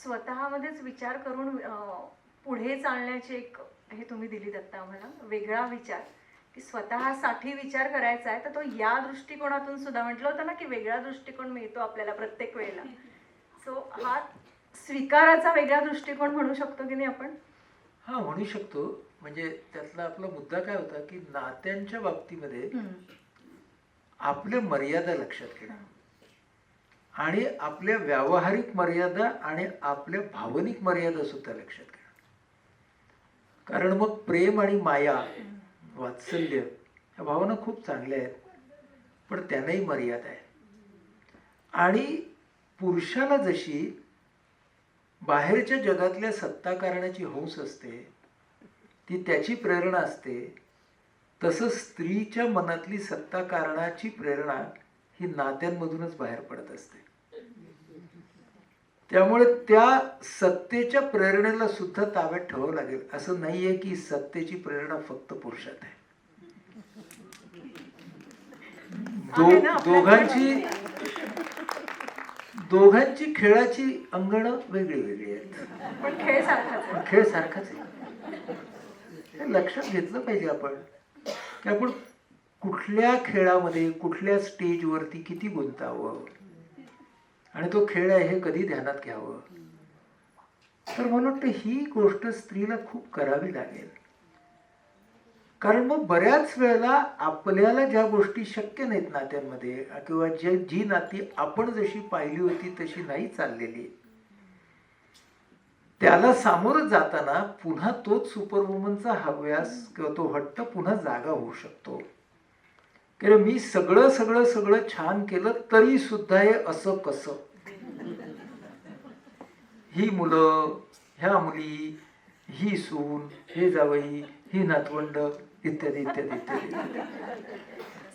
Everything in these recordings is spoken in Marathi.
स्वतःमध्येच विचार करून पुढे चालण्याची एक हे तुम्ही दिलीत आत्ता आम्हाला वेगळा विचार की स्वतःसाठी विचार करायचा आहे तर तो या दृष्टिकोनातून सुद्धा म्हटलं होतं ना की वेगळा दृष्टिकोन मिळतो आपल्याला प्रत्येक वेळेला. सो हा स्वीकाराचा वेगळा दृष्टिकोन म्हणू शकतो की नाही आपण? हा, म्हणू शकतो. म्हणजे त्यातला आपला मुद्दा काय होता की नात्यांच्या बाबतीमध्ये आपल्या मर्यादा लक्षात घेणं आणि आपल्या व्यावहारिक मर्यादा आणि आपल्या भावनिक मर्यादा सुद्धा लक्षात घेणं. कारण मग प्रेम आणि माया, वात्सल्य ह्या भावना खूप चांगल्या आहेत, पण त्यांनाही मर्यादा आहे. आणि पुरुषाला जशी बाहेरच्या जगातल्या सत्ता करण्याची हौस असते, ती त्याची प्रेरणा असते, तसं स्त्रीच्या मनातली सत्ता करण्याची प्रेरणा ही नात्यांमधूनच बाहेर पडत असते. त्यामुळे त्या सत्तेच्या प्रेरणेला सुद्धा ताब्यात ठेवावं लागेल. असं नाहीये की सत्तेची प्रेरणा फक्त पुरुषात आहे. दोघांची खेळाची अंगणं वेगळी वेगळी आहेत, पण खेळ सारखाच आहे. हे लक्षात घेतलं पाहिजे आपण की आपण कुठल्या खेळामध्ये कुठल्या स्टेजवरती किती गुंतावं आणि तो खेळ आहे हे कधी ध्यानात घ्यावं. तर मला वाटतं ही गोष्ट स्त्रीला खूप करावी लागेल. कारण मग बऱ्याच वेळेला आपल्याला ज्या गोष्टी शक्य नाहीत नात्यांमध्ये किंवा जी नाती आपण जशी पाहिली होती तशी नाही चाललेली, त्याला सामोरं जाताना पुन्हा तोच सुपरवुमनचा हव्यास किंवा तो हट्ट पुन्हा जागा होऊ शकतो. कारण मी सगळं सगळं सगळं छान केलं तरी सुद्धा हे असं कसं, ही मुलं, ह्या मुली, ही सून, हे जावई, ही नातवंड, इत्यादी इत्यादी इत्यादी.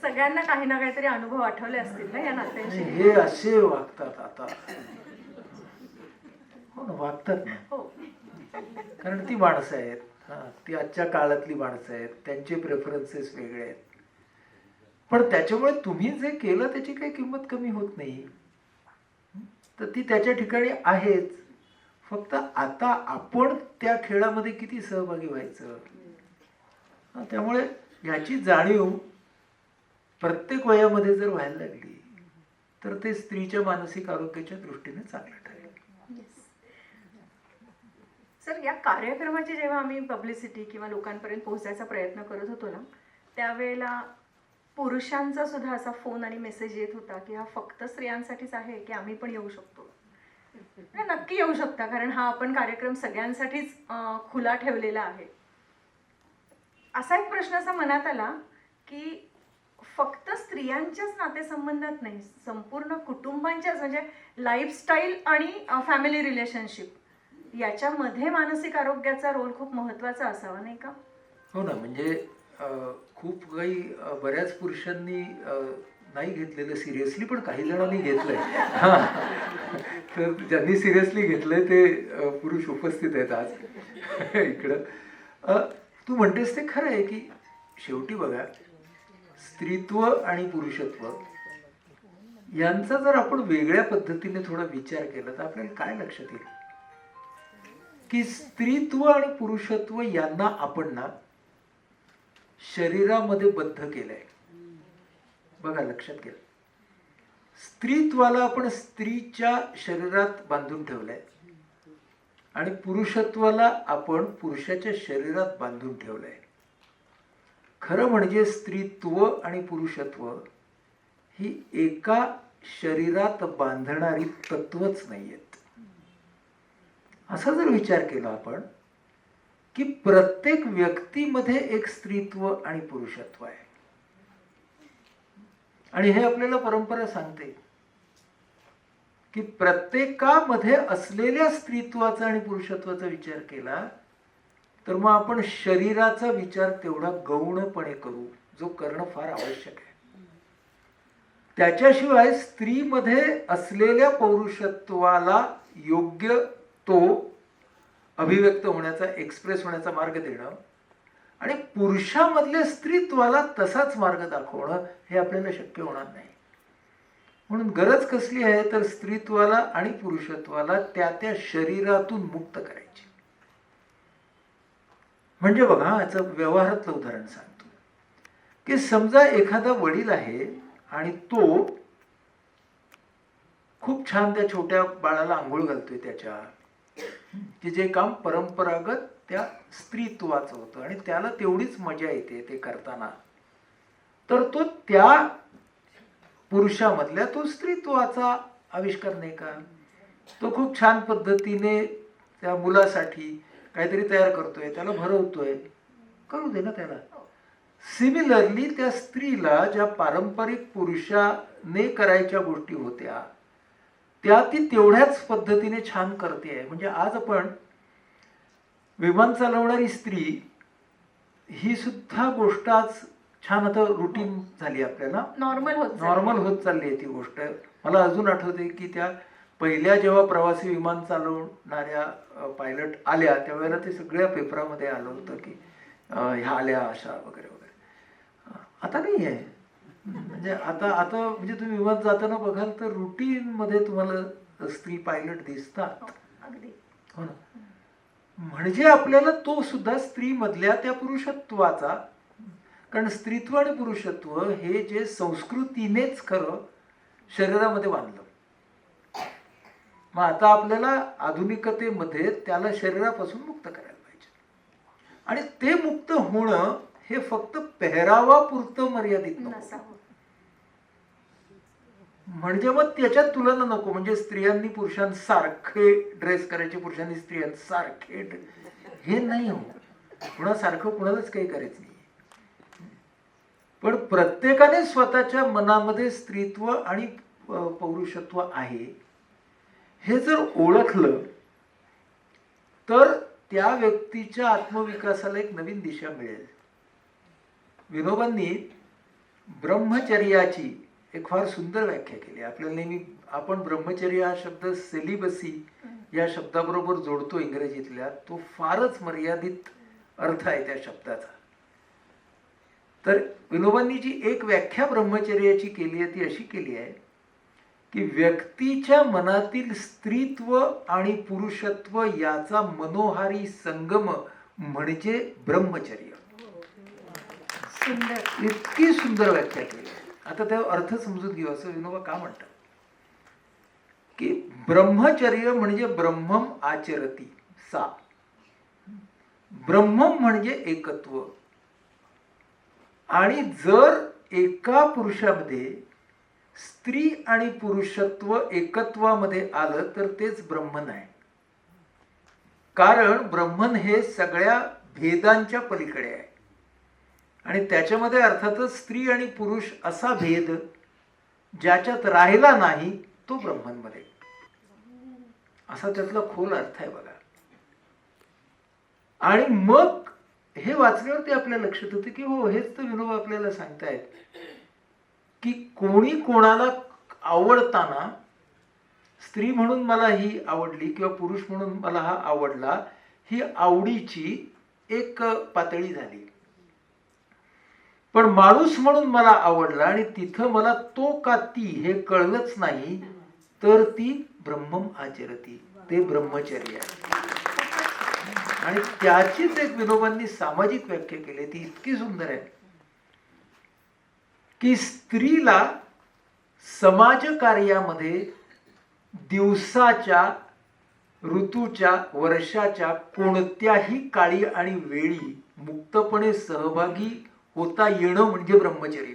सगळ्यांना काही ना काहीतरी अनुभव आठवले असतील ना या नात्यांशी. हे असे वागतात आता. हो ना, वागतात ना. हो, कारण ती माणसं आहेत. ती आजच्या काळातली माणसं आहेत, त्यांचे प्रेफरन्सेस वेगळे आहेत. पण त्याच्यामुळे तुम्ही जे केलं त्याची काही किंमत कमी होत नाही. तर ती त्याच्या ठिकाणी आहेच. फक्त आता आपण त्या खेळामध्ये किती सहभागी व्हायचं. त्यामुळे याची जाणीव प्रत्येक वयामध्ये जर व्हायला लागली तर ते स्त्रीच्या मानसिक आरोग्याच्या दृष्टीने चांगलं ठरेल. सर, या कार्यक्रमाची जेव्हा आम्ही पब्लिसिटी किंवा लोकांपर्यंत पोहोचायचा प्रयत्न करत होतो ना, त्यावेळेला पुरुषांचा सुद्धा असा फोन आणि मेसेज येत होता की हा फक्त स्त्रियांसाठीच आहे की आम्ही पण येऊ शकतो. नक्की येऊ शकता, कारण हा आपण कार्यक्रम सगळ्यांसाठीच खुला ठेवलेला आहे. असा एक प्रश्न असा मनात आला की फक्त स्त्रियांच्याच नातेसंबंधात नाही, संपूर्ण कुटुंबांच्याच, म्हणजे लाईफस्टाईल आणि फॅमिली रिलेशनशिप याच्यामध्ये मानसिक आरोग्याचा रोल खूप महत्त्वाचा असावा, नाही का? हो ना. म्हणजे खूप काही बऱ्याच पुरुषांनी नाही घेतलेलं सिरियसली, पण काही जणांनी घेतलंय. तर ज्यांनी सिरियसली घेतलंय ते पुरुष उपस्थित आहेत आज इकडं. तू म्हणतेस ते खरं आहे की शेवटी बघा, स्त्रीत्व आणि पुरुषत्व यांचा जर आपण वेगळ्या पद्धतीने थोडा विचार केला तर आपल्याला काय लक्षात येईल की स्त्रीत्व आणि पुरुषत्व यांना आपण ना शरीरामध्ये बद्ध केलंय. बघा, लक्षात घ्या. स्त्रीत्वाला आपण स्त्रीच्या शरीरात बांधून ठेवलंय आणि पुरुषत्वाला आपण पुरुषाच्या शरीरात बांधून ठेवलंय. खरं म्हणजे स्त्रीत्व आणि पुरुषत्व ही एका शरीरात बांधणारी तत्वच नाहीयेत. असा जर विचार केला आपण की प्रत्येक व्यक्तीमध्ये एक स्त्रीत्व आणि पुरुषत्व आहे आणि हे आपल्याला परंपरा सांगते की प्रत्येकामध्ये असलेल्या स्त्रीत्वाचा आणि पुरुषत्वाचा विचार केला तर मग आपण शरीराचा विचार तेवढा गौणपणे करू, जो करणं फार आवश्यक आहे. त्याच्याशिवाय स्त्रीमध्ये असलेल्या पौरुषत्वाला योग्य तो अभिव्यक्त होण्याचा, एक्सप्रेस होण्याचा मार्ग देणं आणि पुरुषामधल्या स्त्रीत्वाला तसाच मार्ग दाखवणं हे आपल्याला शक्य होणार नाही. म्हणून गरज कसली आहे तर स्त्रीत्वाला आणि पुरुषत्वाला त्या त्या शरीरातून मुक्त करायची. म्हणजे बघा, याचं व्यवहारातलं उदाहरण सांगतो की समजा एखादा वडील आहे आणि तो खूप छान त्या छोट्या बाळाला आंघोळ घालतोय त्याच्या, की जे काम परंपरागत त्या स्त्रीत्वाचं होतं आणि त्याला तेवढीच मजा येते ते करताना, तर तो त्या पुरुषामधल्या तो स्त्रीत्वाचा आविष्कार नाही का? तो खूप छान पद्धतीने त्या मुलासाठी काहीतरी तयार करतोय, त्याला भरवतोय, करू दे ना त्याला. सिमिलरली त्या स्त्रीला ज्या पारंपरिक पुरुषाने करायच्या गोष्टी होत्या त्या ती तेवढ्याच पद्धतीने छान करते. म्हणजे आज आपण विमान चालवणारी स्त्री ही सुद्धा गोष्ट आज छान आता रुटीन झाली, आपल्याला नॉर्मल होत चालली आहे ती गोष्ट. मला अजून आठवते की त्या पहिल्या जेव्हा प्रवासी विमान चालवणाऱ्या पायलट आल्या त्यावेळेला ते सगळ्या पेपरामध्ये आलं होतं की ह्या आल्या अशा वगैरे वगैरे. आता नाही आहे. म्हणजे आता आता म्हणजे तुम्ही विमान जाताना बघाल तर रुटीन मध्ये तुम्हाला स्त्री पायलट दिसतात. हो ना. म्हणजे आपल्याला तो सुद्धा स्त्री मधल्या त्या पुरुषत्वाचा, कारण स्त्रीत्व आणि पुरुषत्व हे जे संस्कृतीनेच खरं शरीरामध्ये बांधलं. मग आता आपल्याला आधुनिकतेमध्ये त्याला शरीरापासून मुक्त करायला पाहिजे. आणि ते मुक्त होणं हे फक्त पेहरावापुरतं मर्यादित नको. म्हणजे मग त्याच्यात तुलना नको. म्हणजे स्त्रियांनी पुरुषांसारखे ड्रेस करायचे, पुरुषांनी स्त्रियांसारखे हे नाही हो. कुणासारखं कुणालाच काही करायचं नाही. पण प्रत्येकाने स्वतःच्या मनामध्ये स्त्रीत्व आणि पौरुषत्व आहे हे जर ओळखलं तर त्या व्यक्तीच्या आत्मविकासाला एक नवीन दिशा मिळेल. विनोबांनी ब्रह्मचर्याची एक फार सुंदर व्याख्या केली. आपल्याला नेहमी आपण ब्रह्मचर्य हा शब्द सेलिबसी या शब्दाबरोबर जोडतो इंग्रजीतल्या. तो फारच मर्यादित अर्थ आहे त्या शब्दाचा. तर विनोबांनी जी एक व्याख्या ब्रह्मचर्याची केली आहे ती अशी केली आहे की व्यक्तीच्या मनातील स्त्रीत्व आणि पुरुषत्व याचा मनोहारी संगम म्हणजे ब्रह्मचर्य. इतकी सुंदर व्याख्या केली. आता त्या अर्थ समजून घेऊ. असं विनोबा का म्हणतात की ब्रह्मचर्य म्हणजे ब्रह्मम आचरती सा. ब्रह्मम म्हणजे एकत्व. आणि जर एका पुरुषामध्ये स्त्री आणि पुरुषत्व एकत्वामध्ये आलं तर तेच ब्रह्मन आहे. कारण ब्रह्मन हे सगळ्या भेदांच्या पलीकडे आहे. आणि त्याच्यामध्ये अर्थातच स्त्री आणि पुरुष असा भेद ज्याच्यात राहिला नाही तो ब्रह्मनमध्ये, असा त्यातला खोल अर्थ आहे बघा. आणि मग हे वाचल्यावरती आपल्या लक्षात होते की हो, हेच तर विनोबा आपल्याला सांगतायत की कोणी कोणाला आवडताना स्त्री म्हणून मला ही आवडली किंवा पुरुष म्हणून मला हा आवडला, ही आवडीची एक पातळी झाली. पण माणूस म्हणून मला आवडला आणि तिथं मला तो का ती हे कळलंच नाही तर ती ब्रह्मम आचरती, ते ब्रह्मचर्य आहे. आणि त्याचीच एक विनोबांनी सामाजिक व्याख्या केली. ती इतकी सुंदर आहे की स्त्रीला समाजकार्यामध्ये दिवसाच्या, ऋतूच्या, वर्षाच्या कोणत्याही काळी आणि वेळी मुक्तपणे सहभागी होता येणं म्हणजे ब्रह्मचर्य.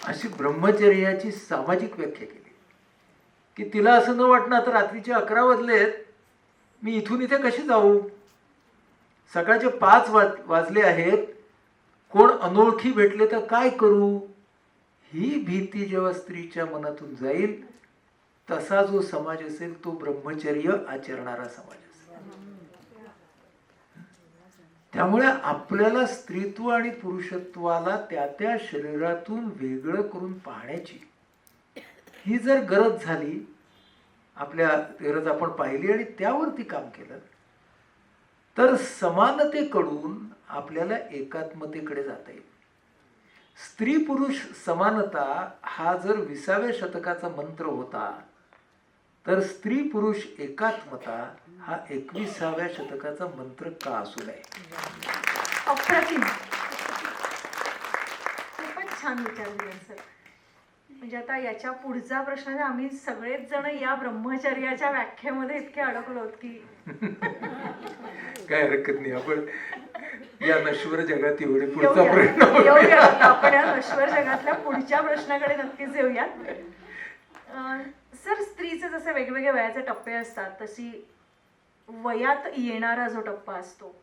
अशी ब्रह्मचर्याची सामाजिक व्याख्या केली की तिला असं न वाटणं आता रात्रीचे 11 वाजलेत, मी इथून इथे कशी जाऊ, सकाळचे 5 वाजले आहेत, कोण अनोळखी भेटले तर काय करू, ही भीती जेव्हा स्त्रीच्या मनातून जाईल तसा जो समाज असेल तो ब्रह्मचर्य आचरणारा समाज असेल. त्यामुळे आपल्याला स्त्रीत्व आणि पुरुषत्वाला त्या त्या शरीरातून वेगळं करून पाहण्याची ही जर गरज झाली, आपल्या गरज आपण पाहिली आणि त्यावरती काम केलं तर समानतेकडून आपल्याला एकात्मतेकडे जाता येईल. स्त्री पुरुष समानता हा जर 20व्या शतकाचा मंत्र होता, तर स्त्री पुरुष एकात्मता हा 21व्या शतकाचा मंत्र का असू नये? अप्रतिम. खूपच छान विचार दिला सर. म्हणजे आता याच्या पुढचा प्रश्न आहे, आम्ही सगळेच जण या ब्रह्मचर्याच्या व्याख्येमध्ये इतके अडकलो की काय हरकत नाही, आपण या नश्वर जगात एवढे पुढचा येऊया प्रश्न येऊया. आपण या नश्वर जगातल्या पुढच्या प्रश्नाकडे नक्कीच येऊयात. सर, स्त्रीचे जसे वेगवेगळे वयाचे टप्पे असतात, तशी वयात येणारा जो टप्पा असतो,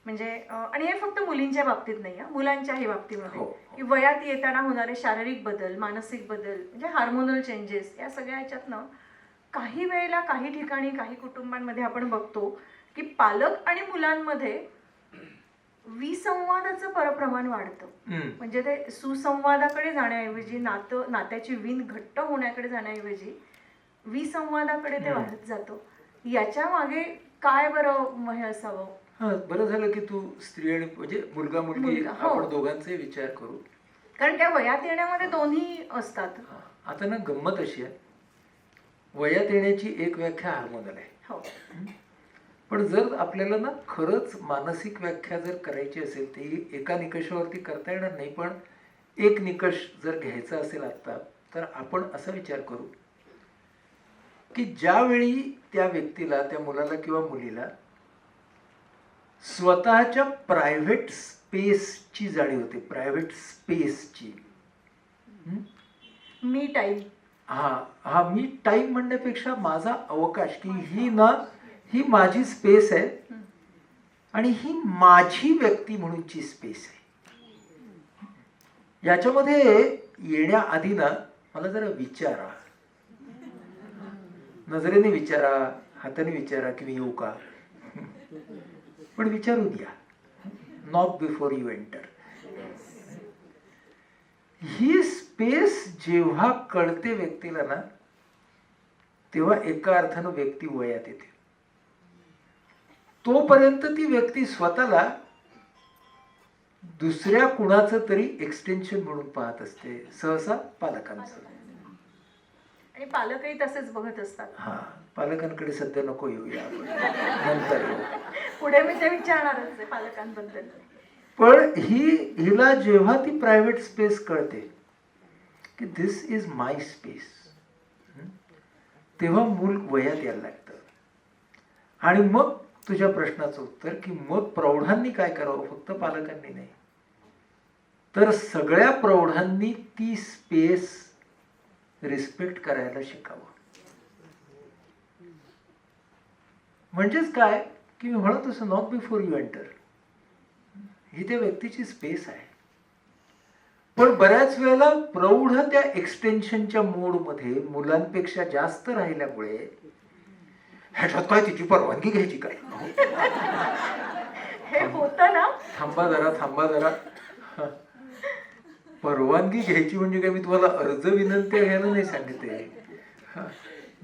म्हणजे आणि हे फक्त मुलींच्या बाबतीत नाही, मुलांच्याही बाबतीमध्ये, हो. की वयात येताना होणारे शारीरिक बदल, मानसिक बदल, म्हणजे हार्मोनल चेंजेस, या सगळ्या ह्याच्यातनं काही वेळेला काही ठिकाणी काही कुटुंबांमध्ये आपण बघतो की पालक आणि मुलांमध्ये विसंवादाचं प्रमाण वाढतं. म्हणजे ते सुसंवादाकडे जाण्याऐवजी नात्याची विण घट्ट होण्याकडे जाण्याऐवजी विसंवादाकडे ते वाढत जातं. याच्या मागे काय बरं हे असावं? हा, बरं झालं की तू स्त्री आणि म्हणजे मुलगा मुलगी हो. आपण दोघांचे विचार करू, कारण त्या वयात येण्यामध्ये दोन्ही असतात. आता ना गंमत अशी आहे, वयात येण्याची एक व्याख्या हार्मोनल आहे. हो. पण जर आपल्याला ना खरंच मानसिक व्याख्या जर करायची असेल ती एका निकषावरती करता येणार नाही, पण एक निकष जर घ्यायचा असेल आत्ता, तर आपण असा विचार करू की ज्यावेळी त्या व्यक्तीला, त्या मुलाला किंवा मुलीला स्वतःच्या प्रायव्हेट स्पेसची जाणीव होते, प्रायव्हेट स्पेसची. मी टाईम. हा मी टाइम म्हणण्यापेक्षा माझा अवकाश, की ही माझी स्पेस आहे आणि ही माझी व्यक्ती म्हणूनची स्पेस आहे. याच्यामध्ये येण्याआधी ना मला जरा विचारा, नजरेने विचारा, हाताने विचारा की मी येऊ का, पण विचारून या, not before you enter. He space जेव्हा कळते व्यक्तीला ना, तेव्हा एका अर्थानं व्यक्ती वयात येते. तोपर्यंत ती व्यक्ती स्वतःला दुसऱ्या कुणाचं तरी एक्सटेन्शन म्हणून पाहत असते, सहसा पालकांचं. आणि पालकही तसेच बघत असतात. हा, पालकांकडे सध्या नको येऊया, नंतर येऊ. पुढे मी ते विचारणारच आहे पालकांबद्दल. पण हिला जेव्हा ती प्रायव्हेट स्पेस कळते की दिस इज माय स्पेस, तेव्हा मूल वयात यायला लागतं. आणि मग तुझ्या प्रश्नाचं उत्तर की मग प्रौढांनी काय करावं, फक्त पालकांनी नाही तर सगळ्या प्रौढांनी ती स्पेस रिस्पेक्ट करायला शिकावं. म्हणजेच काय की मी म्हणत असं, नॉट बिफोर यू एंटर, ही त्या व्यक्तीची स्पेस आहे. पण बऱ्याच वेळेला प्रौढ त्या एक्सटेन्शनच्या मोडमध्ये मुलांपेक्षा जास्त राहिल्यामुळे ह्याच्यात काय तिची परवानगी घ्यायची काय, हे होतं ना. थांबा जरा, परवानगी घ्यायची म्हणजे काय मी तुम्हाला अर्ज विनंती घ्यायला नाही सांगते.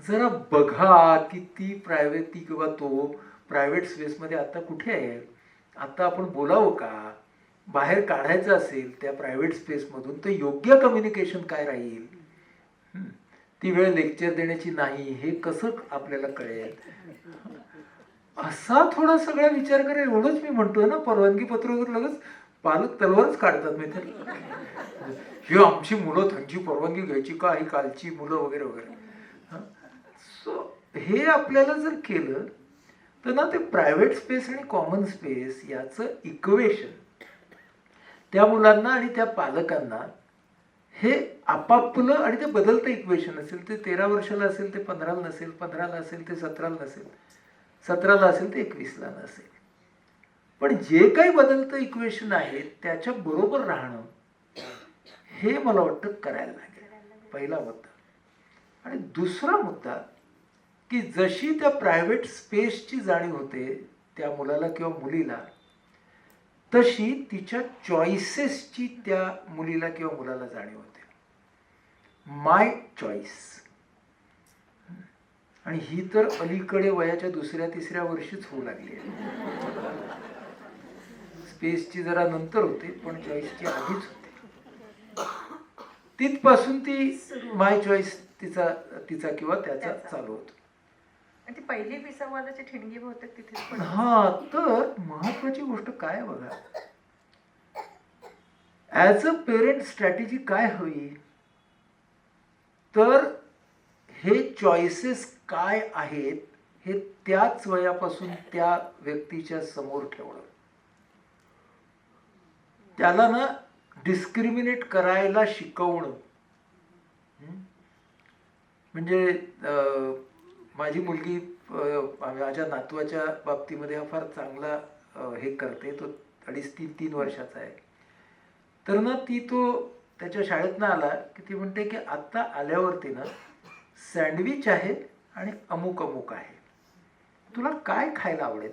जरा बघा की ती किंवा तो प्रायव्हेट स्पेसमध्ये आता कुठे आहे, आता आपण बोलावं का, बाहेर काढायचं असेल त्या प्रायव्हेट स्पेसमधून तर योग्य कम्युनिकेशन काय राहील, ती वेळ लेक्चर देण्याची नाही हे कसं आपल्याला कळेल, असा थोडा सगळा विचार करा. एवढंच मी म्हणतोय ना, परवानगी पत्र वगैरे लगेच पालक तलवारच काढतात. मी तर ही आमची मुलं, त्यांची परवानगी घ्यायची का, ही कालची मुलं वगैरे वगैरे. सो हे आपल्याला जर केलं तर ना ते प्रायव्हेट स्पेस आणि कॉमन स्पेस याचं इक्वेशन त्या मुलांना आणि त्या पालकांना हे आपापलं, आणि ते बदलतं इक्वेशन असेल ते 13 वर्षाला असेल ते 15ला नसेल, 15ला असेल ते 17ला नसेल, 17ला असेल ते 21ला नसेल, पण जे काही बदलतं इक्वेशन आहे त्याच्या बरोबर राहणं हे मला वाटतं करायला लागेल, पहिला मुद्दा. आणि दुसरा मुद्दा की जशी त्या प्रायव्हेट स्पेसची जाणीव होते त्या मुलाला किंवा मुलीला, तशी तिच्या चॉईसेसची त्या मुलीला किंवा मुलाला जाणीव होते. माय चॉईस. आणि ही तर अलीकडे वयाच्या 2ऱ्या-3ऱ्या वर्षीच होऊ लागली आहे. स्पेसची जरा नंतर होते पण चॉईसची आधीच होते. तिथपासून ती सुरू. माय चॉईस तिचा तिचा किंवा त्याचा त्याचा. चालू होतो. आणि ती पहिली विसावादाची ठिणगी बहुतेक तिथेच पडली. हा, तर महत्वाची गोष्ट काय बघा, ॲज अ पेरेंट स्ट्रॅटेजी काय हवी, तर हे चॉईसेस काय आहेत हे त्याच वयापासून त्या व्यक्तीच्या समोर ठेवणं, त्याला ना डिस्क्रिमिनेट करायला शिकवणं. म्हणजे माझी मुलगी माझ्या नातवाच्या बाबतीमध्ये हा फार चांगला हे करते. तो 2.5-3 वर्षाचा आहे. तर ना तो त्याच्या शाळेतनं आला की ती म्हणते की आत्ता आल्यावरती ना सँडविच आहे आणि अमुक अमुक आहे, तुला काय खायला आवडेल.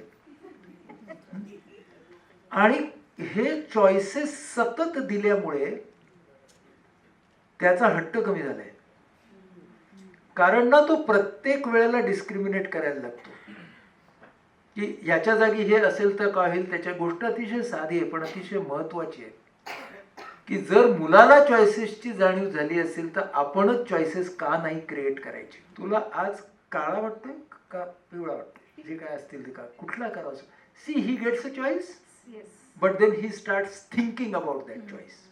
आणि हे चॉईसेस सतत दिल्यामुळे त्याचा हट्ट कमी झालाय. कारण ना तो प्रत्येक वेळेला डिस्क्रिमिनेट करायला लागतो की याच्या जागी हे असेल तर काय होईल. त्याच्या गोष्ट अतिशय साधी आहे पण अतिशय महत्वाची आहे की जर मुलाला चॉईसेसची जाणीव झाली असेल तर आपणच चॉईसेस का नाही क्रिएट करायचे. तुला आज काळा वाटतोय का पिवळा वाटतोय, जे काय असतील ते का कुठला करावं. See, he gets a choice, but then he starts thinking about that choice.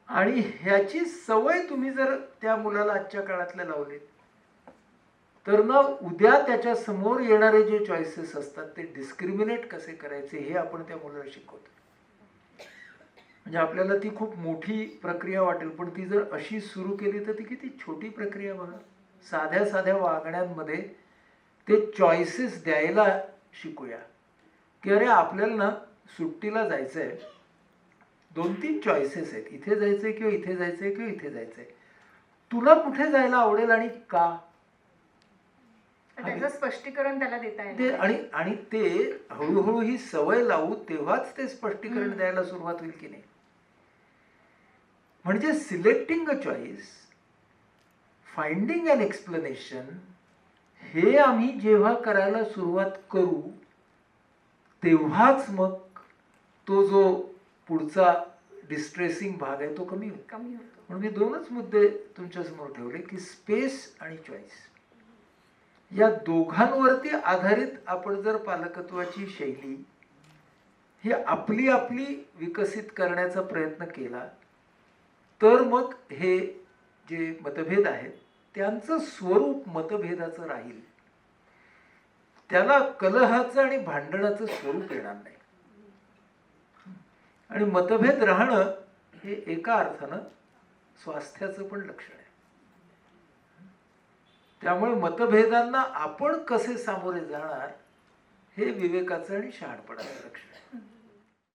आणि ह्याची सवय तुम्ही जर त्या मुलाला आजच्या काळातल्या लावली तर ना उद्या त्याच्या समोर येणारे जे चॉईसेस असतात ते डिस्क्रिमिनेट कसे करायचे हे आपण त्या मुलाला शिकवतो. म्हणजे आपल्याला ती खूप मोठी प्रक्रिया वाटेल पण ती जर अशी सुरू केली तर ती किती छोटी प्रक्रिया बघा. साध्या साध्या वागण्यांमध्ये ते चॉईसेस द्यायला शिकूया की अरे आपल्याला ना सुट्टीला जायचंय, 2-3 चॉईसेस आहेत, इथे जायचंय किंवा इथे जायचंय किंवा इथे जायचंय, तुला कुठे जायला आवडेल आणि का. त्याचं स्पष्टीकरण त्याला देता ते येईल. आणि ते हळूहळू ही सवय लावू तेव्हाच ते स्पष्टीकरण द्यायला सुरुवात होईल की नाही. म्हणजे selecting a choice, finding an explanation, हे आम्ही जेव्हा करायला सुरुवात करू तेव्हाच मग तो जो पुढचा डिस्ट्रेसिंग भाग आहे तो कमी होतो. म्हणून मी 2च मुद्दे तुमच्या समोर ठेवले की स्पेस आणि चॉईस. या दोघांवरती आधारित आपण जर पालकत्वाची शैली ही आपली आपली विकसित करण्याचा प्रयत्न केला तर मग हे जे मतभेद आहेत त्यांचं स्वरूप मतभेदाचं राहील, त्याला कलहाचं आणि भांडणाचं स्वरूप येणार नाही. आणि मतभेद राहणं हे एका अर्थानं स्वास्थ्याचं पण लक्षण आहे. त्यामुळे मतभेदांना आपण कसे सामोरे जाणार हे विवेकाचं आणि शहाणपणाचं लक्षण आहे.